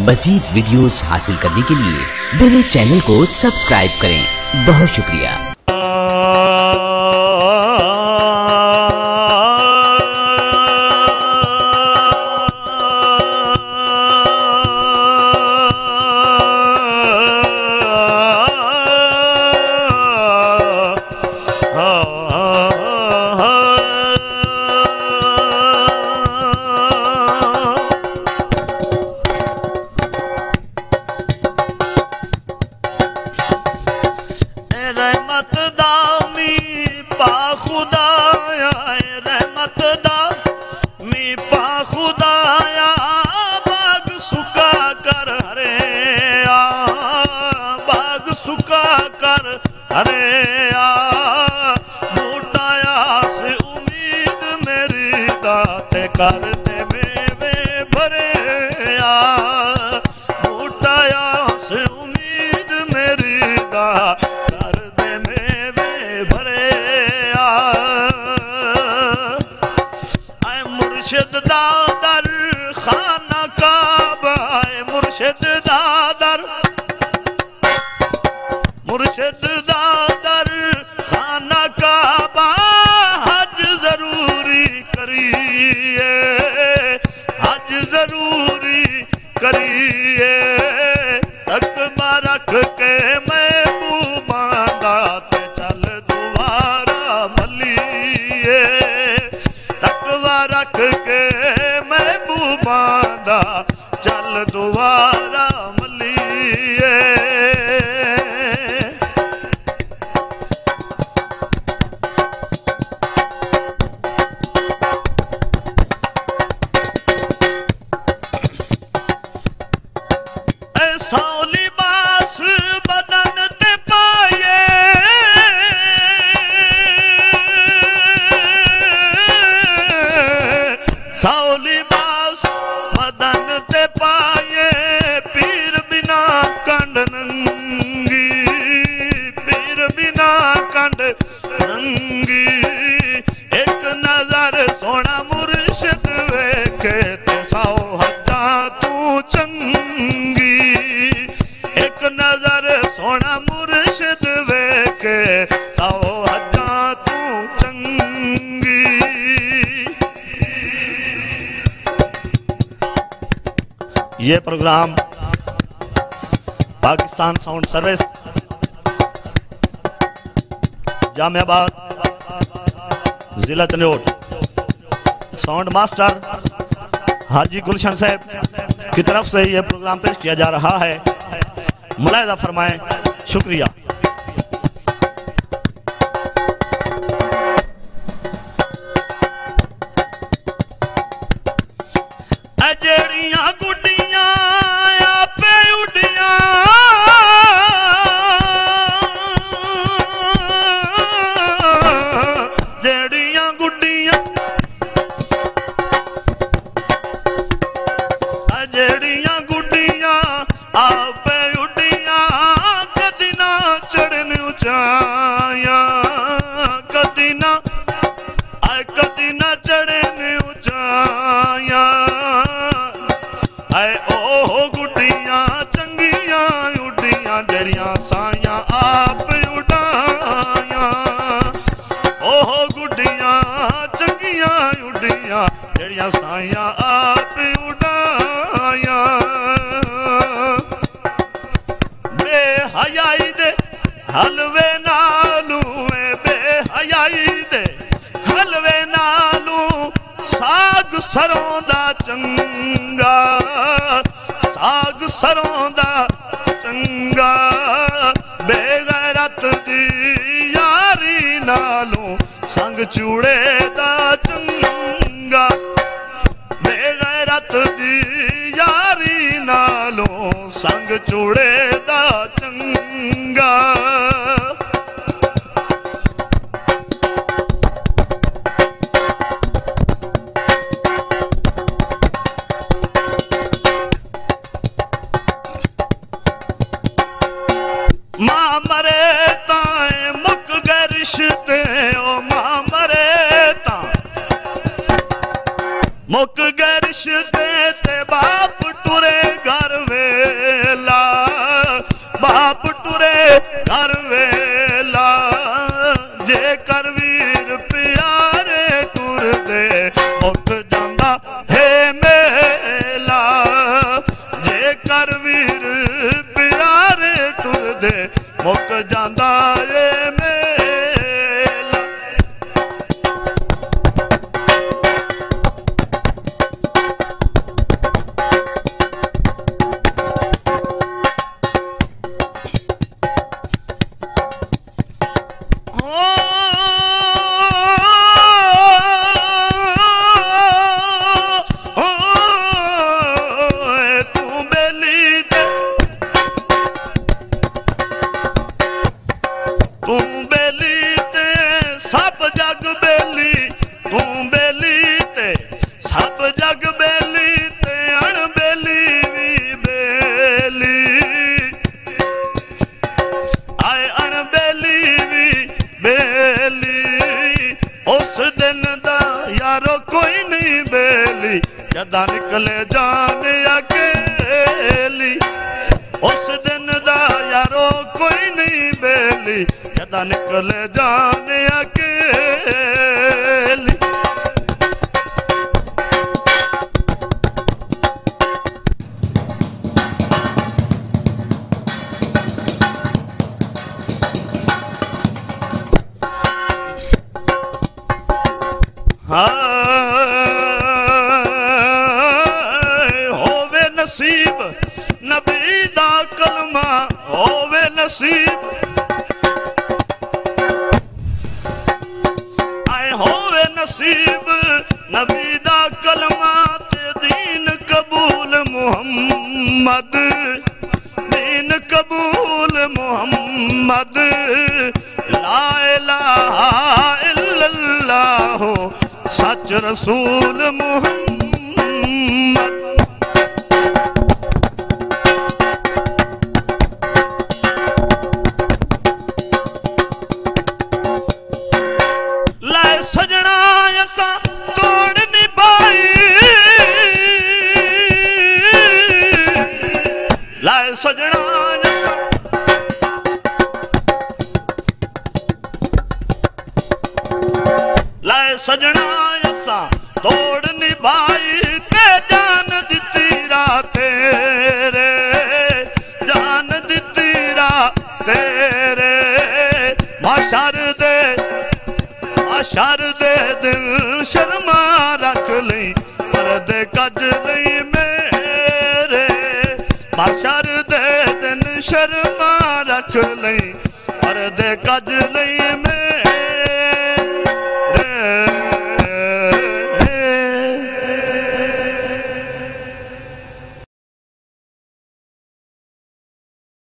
मजीद videos हासिल करने के लिए मेरे चैनल को सब्सक्राइब करें। बहुत शुक्रिया। रहमत दामी पा खुदाया, रहमत दामी पा खुदाया, बाग सुखा कर हरे आ, बाग सुखा कर हरे आ, बूटाया से उम्मीद मेरी दाते कर दे मेवे भरे आ, बूटाया से उम्मीद मेरी दाते मुर्शिद दादर खाना काबा, मुर्शिद दादर, मुर्शिद दादर खाना काबा, हज जरूरी करिए, हज जरूरी करिए, तकबा रख के महबूबा दाते चल दुआरा मलिए, तकवा रख के महबूबा दा चल दुआरा मलिए। ऐसा लिबास बदन ते पाए, सौ लिबास बदन ते पाए, पीर बिना कंड नंगी, पीर बिना कंड नंगी, एक नजर सोना मुर्शिद वेखे ते सौ हजा तू चंगी, एक नजर सोना मुर्शिद वेखे सौ हजा तू चंगी। ये प्रोग्राम पाकिस्तान साउंड सर्विस, जामियाबाद, जिला चंडीगढ़, साउंड मास्टर हाजी गुलशन साहब की तरफ से यह प्रोग्राम पेश किया जा रहा है। मुलाहिजा फरमाएं। शुक्रिया। जेड़ियां गुड्डियां आपे उड्डियां, जेड़ियां गुड्डियां, जेड़ियां गुड्डियां आपे उड्डियां, कदी ना चढ़न उचाया, कदी ना चढ़न उचाया, ओह गुड्डियां चंगियां उड्डियां जड़ियां साइयां आप उड़ाया, ओह गुड्डियां चंगियां उड्डियां जड़ियां साइयां आप उड़ाया। बेहयाई दे हलवे नालू, बेहयाई दे हलवे नालू, साग सरों दा चंगा, साग सरों दा चंगा, बेगैरत दी यारी नालों संग चूड़े दा चंगा, बेगैरत दी यारी नालों संग चूड़े दा चंगा। मां मरे ताए मुक गए रिश्ते, ओ मां मरे ता मुक गए रिश्ते, ते बाप टुरे घर वे ता निकले जान अकेली। होवे नसीब नबी दा कलमा, होवे नसीब आए, होवे नसीब नबी दा कलमा ते दीन कबूल मुहम्मद, दीन कबूल मुहम्मद। ला इलाहा इल्लल्लाह सच रसूल मुहम्मद। लाए सजना असा तोड़ निभाई, लाए सजना सजना असा तोड़ निभाई ते जान दिती राते रे, जान दिती राते रे। माशर दे दिल शर्मा रख लई पर्दे कज लई मेरे, माशर दे दिन शर्मा रख लई पर्दे कज लई